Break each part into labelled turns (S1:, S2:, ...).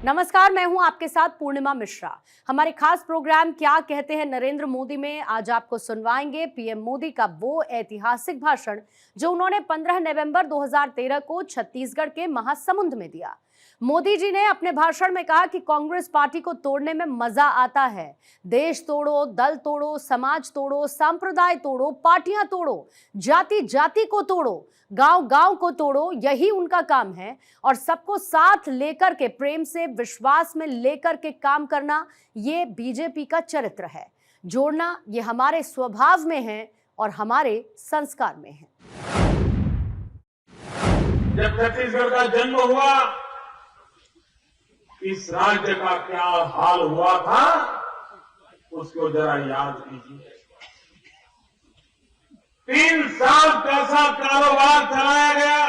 S1: नमस्कार, मैं हूं आपके साथ पूर्णिमा मिश्रा। हमारे खास प्रोग्राम क्या कहते हैं नरेंद्र मोदी में आज आपको सुनवाएंगे पीएम मोदी का वो ऐतिहासिक भाषण जो उन्होंने 15 नवंबर 2013 को छत्तीसगढ़ के महासमुंद में दिया। मोदी जी ने अपने भाषण में कहा कि कांग्रेस पार्टी को तोड़ने में मजा आता है। देश तोड़ो, दल तोड़ो, समाज तोड़ो, संप्रदाय तोड़ो, पार्टियां तोड़ो, जाति जाति को तोड़ो, गांव गांव को तोड़ो, यही उनका काम है। और सबको साथ लेकर के, प्रेम से, विश्वास में लेकर के काम करना, ये बीजेपी का चरित्र है। जोड़ना ये हमारे स्वभाव में है और हमारे संस्कार में है।
S2: जब छत्तीसगढ़ का जन्म हुआ, इस राज्य का क्या हाल हुआ था उसको जरा याद कीजिए। 3 साल कैसा कारोबार चलाया गया,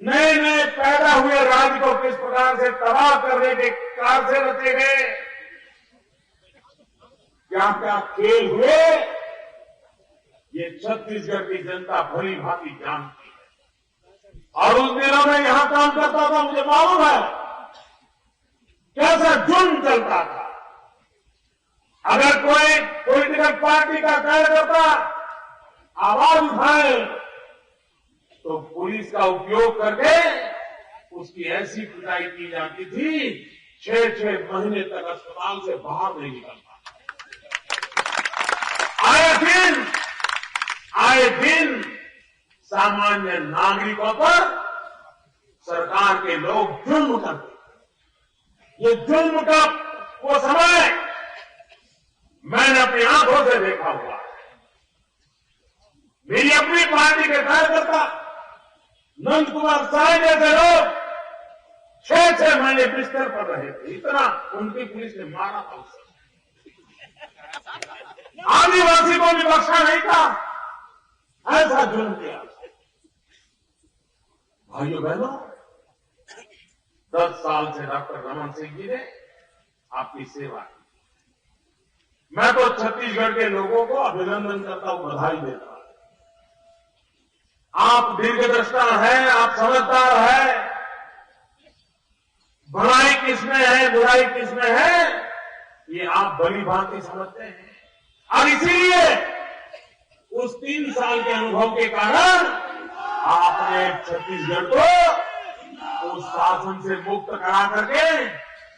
S2: नए नए पैदा हुए राज्य को किस प्रकार से तबाह करने के कारसे रचे गए, क्या क्या खेल हुए, ये छत्तीसगढ़ की जनता भली भांति जानती है। और उस दिनों में यहां काम करता था, मुझे मालूम है कैसा जुल्म चलता था। अगर कोई पॉलिटिकल पार्टी का कार्यकर्ता आवाज उठाए तो पुलिस का उपयोग करके उसकी ऐसी पिटाई की जाती थी, 6-6 महीने तक अस्पताल से बाहर नहीं निकलता। आए दिन सामान्य नागरिकों पर सरकार के लोग जुल्म करते। ये जुल्म का वो समय मैंने अपनी आंखों से देखा हुआ है। मेरी अपनी पार्टी के कार्यकर्ता नंद कुमार साय जैसे लोग 6-6 महीने बिस्तर पर रहे थे, इतना उनकी पुलिस ने मारा था। उसे आदिवासी को भी बख्शा नहीं था, ऐसा जुल्म किया। भाइयों बहनों, 10 साल से डॉक्टर रमन सिंह जी ने आपकी सेवा की। मैं तो छत्तीसगढ़ के लोगों को अभिनंदन करता हूं, बधाई देता हूं। आप दीर्घदृष्टा हैं, आप समझदार हैं, भलाई किसमें है, बुराई किसमें है, ये आप भली भांति समझते हैं। और इसीलिए उस 3 साल के अनुभव के कारण आपने छत्तीसगढ़ को उस शासन से मुक्त करा करके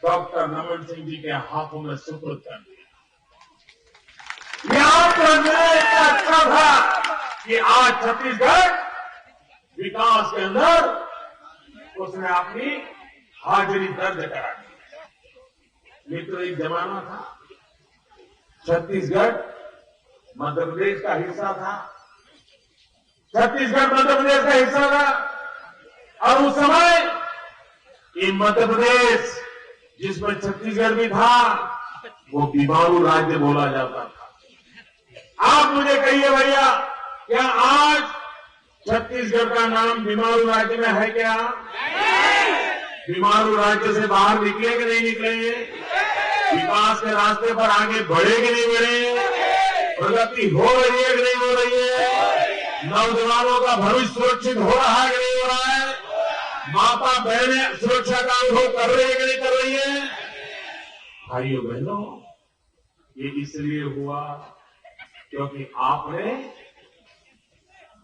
S2: डॉक्टर रमन सिंह जी के हाथों में सुपुर्द कर दिया। यह आपका निर्णय इतना अच्छा था कि आज छत्तीसगढ़ विकास के अंदर उसने अपनी हाजिरी दर्ज करा दी। मित्रों, एक जमाना था छत्तीसगढ़ मध्य प्रदेश का हिस्सा था, छत्तीसगढ़ मध्य प्रदेश का हिस्सा था। और उस समय ये मध्य प्रदेश जिसमें छत्तीसगढ़ भी था, वो बीमारू राज्य बोला जाता था। आप मुझे कहिए भैया, क्या आज छत्तीसगढ़ का नाम बीमारू राज्य में है क्या? बीमारू राज्य से बाहर निकले कि नहीं निकले? विकास के रास्ते पर आगे बढ़े कि नहीं बढ़े? प्रगति हो रही है कि नहीं हो रही है? नौजवानों का भविष्य सुरक्षित हो रहा है कि नहीं हो रहा है? माता बहनें सुरक्षा का अनुभव कर रही है कि नहीं कर रही है? भाइयों बहनों, ये इसलिए हुआ क्योंकि आपने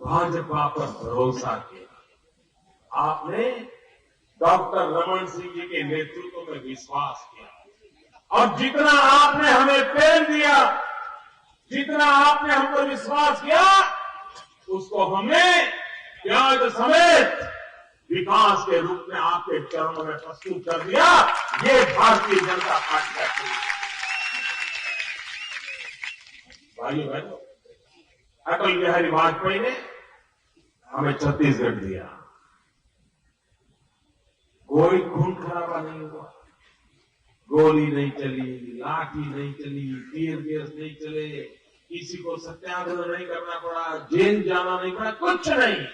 S2: भाजपा पर भरोसा किया, आपने डॉक्टर रमन सिंह जी के नेतृत्व में विश्वास किया। और जितना आपने हमें प्रेम दिया, जितना आपने हम पर विश्वास किया, उसको हमने प्याज समेत विकास के रूप में आपके चरणों में प्रस्तुत कर दिया। ये भारतीय जनता पार्टी का चरित्र। भाइयों बहनों, अटल बिहारी वाजपेयी ने हमें छत्तीसगढ़ दिया। कोई खून खराबा नहीं हुआ, गोली नहीं चली, लाठी नहीं चली, टीयर गैस नहीं चले, किसी को सत्याग्रह नहीं करना पड़ा, जेल जाना नहीं पड़ा, कुछ नहीं।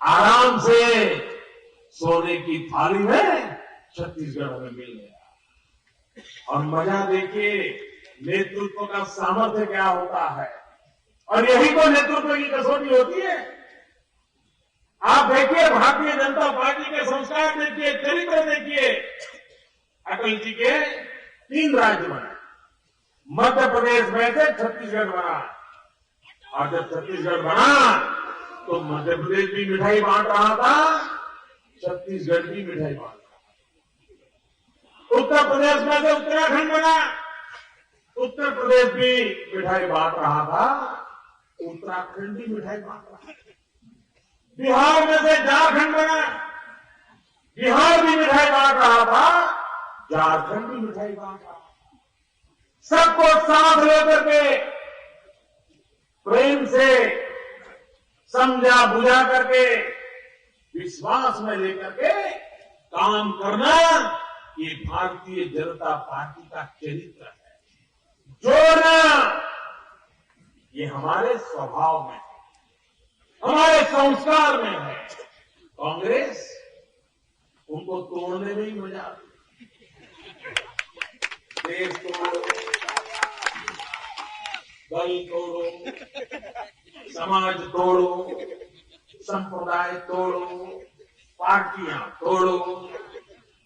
S2: आराम से सोने की थाली में छत्तीसगढ़ हमें मिल गया। और मजा देखिए, नेतृत्व का सामर्थ्य क्या होता है। और यही तो नेतृत्व की कसौटी होती है। आप देखिए भारतीय जनता पार्टी के संस्कार देखिए, चरित्र देखिए। अटल जी के 3 राज्य बने, मध्य प्रदेश में से छत्तीसगढ़ बना, और जब छत्तीसगढ़ बना तो मध्य प्रदेश भी मिठाई बांट रहा था, छत्तीसगढ़ भी मिठाई बांट रहा था। उत्तर प्रदेश में से उत्तराखंड बना, उत्तर प्रदेश भी मिठाई बांट रहा था, उत्तराखंड भी मिठाई बांट रहा था। बिहार में से झारखंड बना, बिहार भी मिठाई बांट रहा था, झारखंड भी मिठाई बांट रहा था। सबको साथ लेकर के, प्रेम से, समझा बुझा करके, विश्वास में लेकर के काम करना, ये भारतीय जनता पार्टी का चरित्र है। जोड़ना, ये हमारे स्वभाव में है, हमारे संस्कार में है। कांग्रेस, उनको तोड़ने में ही मजा आती है। देश तोड़ो, दल तोड़ो, समाज तोड़ो, संप्रदाय तोड़ो, पार्टियां तोड़ो,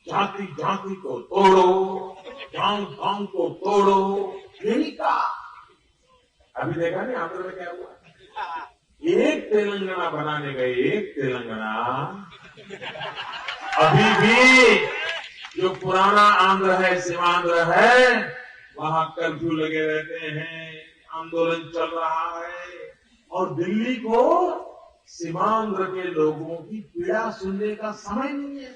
S2: जाति जाति को तोड़ो, गांव गांव को तोड़ो, यही कहा। अभी देखा नहीं आंध्र में क्या हुआ? एक तेलंगाना बनाने गए, एक तेलंगाना, अभी भी जो पुराना आंध्र है, सीमांध्र है, वहां कर्फ्यू लगे रहते हैं, आंदोलन चल रहा है, और दिल्ली को सीमांध्र के लोगों की पीड़ा सुनने का समय नहीं है,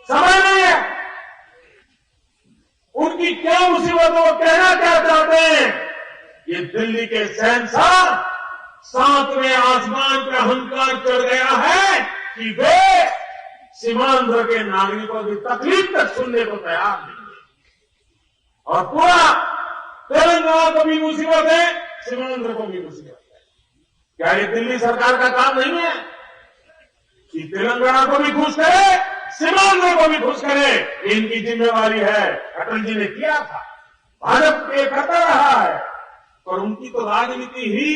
S2: समय नहीं है। उनकी क्या मुसीबत हो, कहना क्या चाहते हैं? ये दिल्ली के शहंशाह 7वें आसमान पे अहंकार चढ़ गया है कि वे सीमांध्र के नागरिकों की तकलीफ तक सुनने को तैयार नहीं है, और पूरा तेलंगाना को भी मुसीबत है, सीमांध्र को भी मुसीबत है। क्या ये दिल्ली सरकार का काम नहीं है कि तेलंगाना को भी खुश करे, सीमांध्र को भी खुश करे? इनकी जिम्मेवारी है। अटल जी ने किया था, भाजपा ये करता रहा है, पर उनकी तो राजनीति ही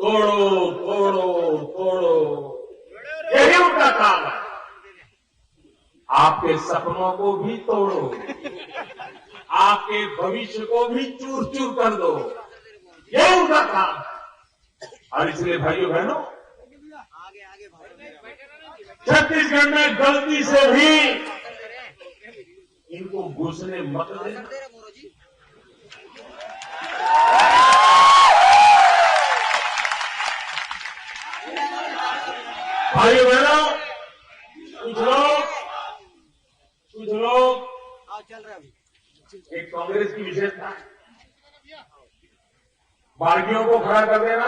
S2: तोड़ो तोड़ो तोड़ो, यही उनका काम है। आपके सपनों को भी तोड़ो, आपके भविष्य को भी चूर चूर कर दो, यही उनका काम है। और इसलिए भाइयों बहनों, छत्तीसगढ़ में गलती से भी इनको घुसने मत देना। भाइयों बहनों, कुछ लोग एक कांग्रेस की विशेषता है, बागियों को खड़ा कर देना,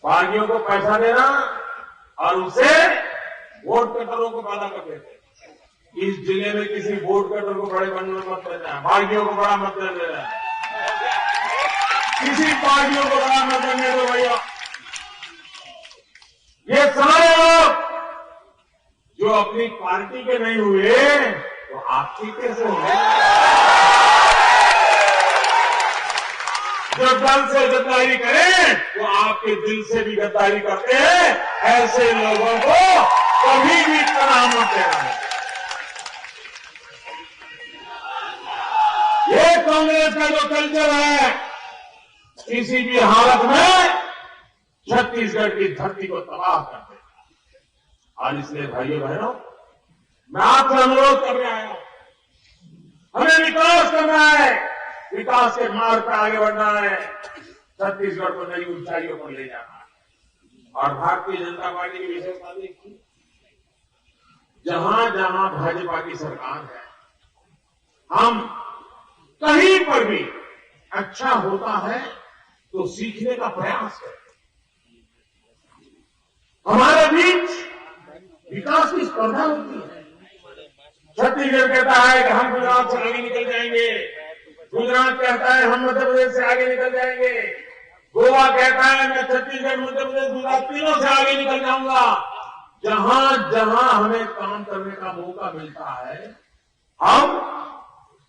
S2: बागियों को पैसा देना, और उसे वोट कटरों को वादा कर देते। इस जिले में किसी वोट कटर को बड़े बनने मत देना, बागियों को बड़ा मत देना, किसी पार्टियों को बड़ा मत देने दो भैया। ये सारे लोग जो अपनी पार्टी के नहीं हुए, तो आपकी कैसे होंगे? जो दल से गद्दारी करें, वो आपके दिल से भी गद्दारी करते हैं। ऐसे लोगों को कभी भी पनाह मत देना। ये कांग्रेस का जो कल्चर है, किसी भी हालत में छत्तीसगढ़ की धरती को तबाह कर देगा। और इसलिए भाइयों बहनों, मैं आपसे अनुरोध करने आया हूं, हमें विकास करना है, विकास के मार्ग पर आगे बढ़ना है, छत्तीसगढ़ को नई ऊंचाइयों पर ले जाना है। और भारतीय जनता पार्टी की विशेषता देखिए, जहां जहां भाजपा की सरकार है, हम कहीं पर भी अच्छा होता है तो सीखने का प्रयास करें। हमारे बीच विकास की स्पर्धा होती है। छत्तीसगढ़ कहता है कि हम गुजरात से आगे निकल जाएंगे, गुजरात कहता है हम मध्य प्रदेश से आगे निकल जाएंगे, गोवा कहता है मैं छत्तीसगढ़, मध्य प्रदेश, गुजरात तीनों से आगे निकल जाऊंगा। जहां जहां हमें काम करने का मौका मिलता है, हम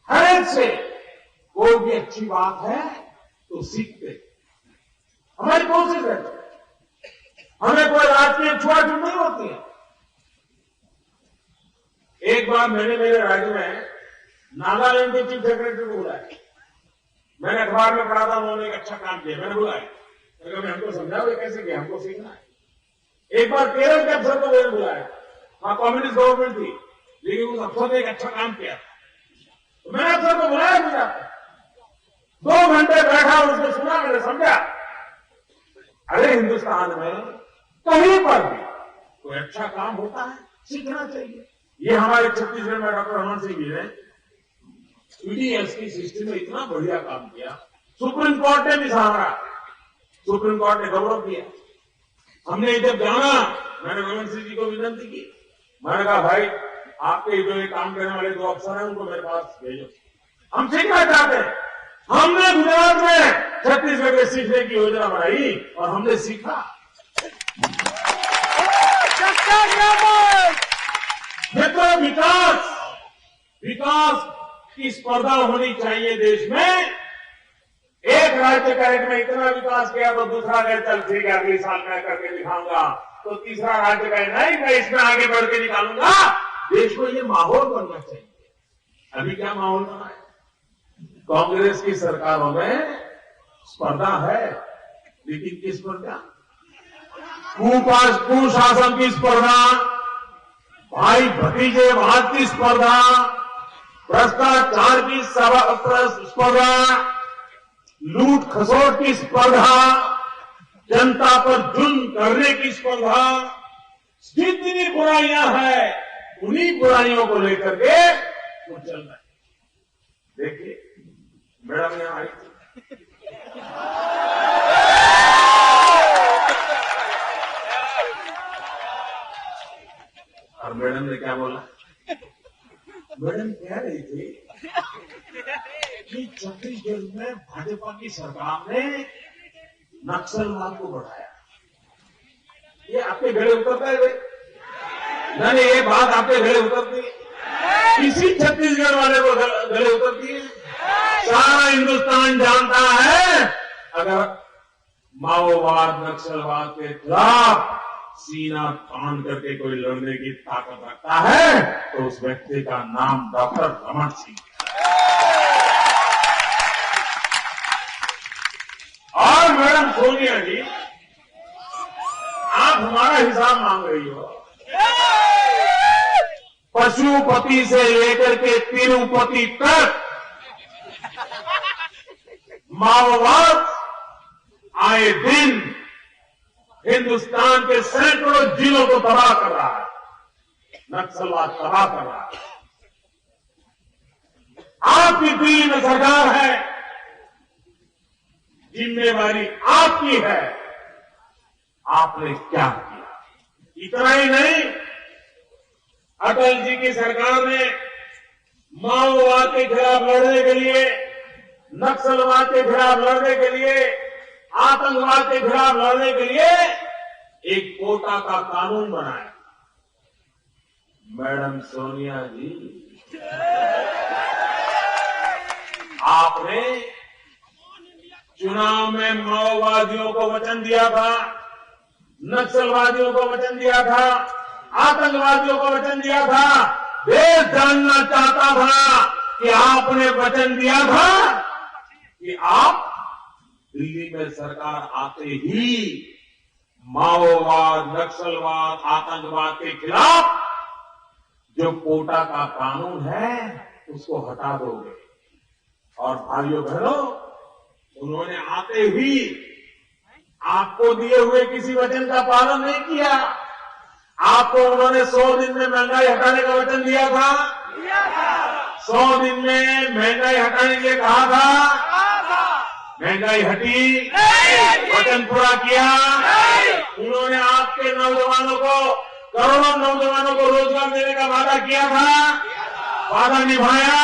S2: हर एक से कोई भी अच्छी बात है तो सीखते, हमारी कोशिश है। हमें कोई राजकीय छुआछूत नहीं होती है। एक बार मैंने मेरे राज्य में नागालैंड के चीफ सेक्रेटरी को बुलाया। मैंने अखबार में पढ़ा था, उन्होंने एक अच्छा काम किया, मैंने बुलाया। मैं हमको समझाओ ये कैसे किया, हमको सीखना है। एक बार केरल के अफसर को मैंने बुलाया, वहां कम्युनिस्ट गवर्नमेंट थी, लेकिन उस अफसर ने एक अच्छा काम किया। तो मैंने अफसर को बुलाया गुजरात, 2 घंटे बैठा, उसने सुना, मैंने समझा। अरे हिंदुस्तान में कहीं पर भी कोई अच्छा काम होता है, सीखना चाहिए। ये हमारे छत्तीसगढ़ में डॉक्टर रमन सिंह जी ने ईडीएस की सिस्टम में इतना बढ़िया काम किया। सुप्रीम कोर्ट ने भी सहारा, सुप्रीम कोर्ट ने गौरव किया। हमने जब जाना, मैंने रमन सिंह जी को विनती की, मैंने कहा भाई आपके जो ये काम करने वाले 2 अफसर हैं उनको मेरे पास भेजो, हम सीखना चाहते हैं। हमने गुजरात में छत्तीसगढ़ के सीखने की योजना बनाई और हमने सीखा। ये तो विकास की स्पर्धा होनी चाहिए देश में। एक राज्य का एक में इतना विकास किया तो दूसरा कहे चल ठीक है अगले साल मैं करके दिखाऊंगा, तो तीसरा राज्य कहे नहीं मैं इसमें आगे बढ़ के निकालूंगा। देश में ये माहौल बनना चाहिए। अभी क्या माहौल बना है? कांग्रेस की सरकारों में स्पर्धा है, लेकिन किस स्पर्धा? कुशासन की स्पर्धा, भाई भतीजेवाद की स्पर्धा, भ्रष्टाचार की स्पर्धा, लूट खसोट की स्पर्धा, जनता पर जुल्म करने की स्पर्धा, जितनी बुराइयां हैं उन्हीं बुराइयों को लेकर के वो चल रहा है। देखिए मैडम यहां आई थी, और मैडम ने क्या बोला? मैडम कह रही थी कि छत्तीसगढ़ में भाजपा की सरकार ने नक्सलवाद को बढ़ाया। ये आपके गले उतरता है भाई? नहीं, ये बात आपके गले उतरती है? किसी छत्तीसगढ़ वाले को गले उतरती है? सारा हिंदुस्तान जानता है अगर माओवाद नक्सलवाद के खिलाफ सीना तान करके कोई लड़ने की ताकत रखता है तो उस व्यक्ति का नाम डॉक्टर रमन सिंह है। और मैडम सोनिया जी, आप हमारा हिसाब मांग रही हो। पशुपति से लेकर के तिरुपति तक माओवाद आए दिन हिंदुस्तान के सैकड़ों जिलों को तबाह कर रहा है, नक्सलवाद तबाह कर रहा है। आपकी दिल्ली में सरकार है, जिम्मेवारी आपकी है। आपने क्या किया? इतना ही नहीं, अटल जी की सरकार ने माओवाद के खिलाफ लड़ने के लिए, नक्सलवाद के खिलाफ लड़ने के लिए, आतंकवाद के खिलाफ लड़ने के लिए एक कोटा का कानून बनाया। मैडम सोनिया जी, आपने चुनाव में माओवादियों को वचन दिया था, नक्सलवादियों को वचन दिया था, आतंकवादियों को वचन दिया था। देश जानना चाहता था कि आपने वचन दिया था कि आप दिल्ली में सरकार आते ही माओवाद, नक्सलवाद, आतंकवाद के खिलाफ जो कोटा का कानून है उसको हटा दोगे। और भाइयों बहनों, उन्होंने आते ही आपको दिए हुए किसी वचन का पालन नहीं किया। आपको उन्होंने 100 दिन में महंगाई हटाने का वचन दिया था, 100 दिन में महंगाई हटाने के लिए कहा था, महंगाई हटी, वचन पूरा किया। उन्होंने आपके नौजवानों को, करोड़ों नौजवानों को रोजगार देने का वादा किया था, वादा निभाया।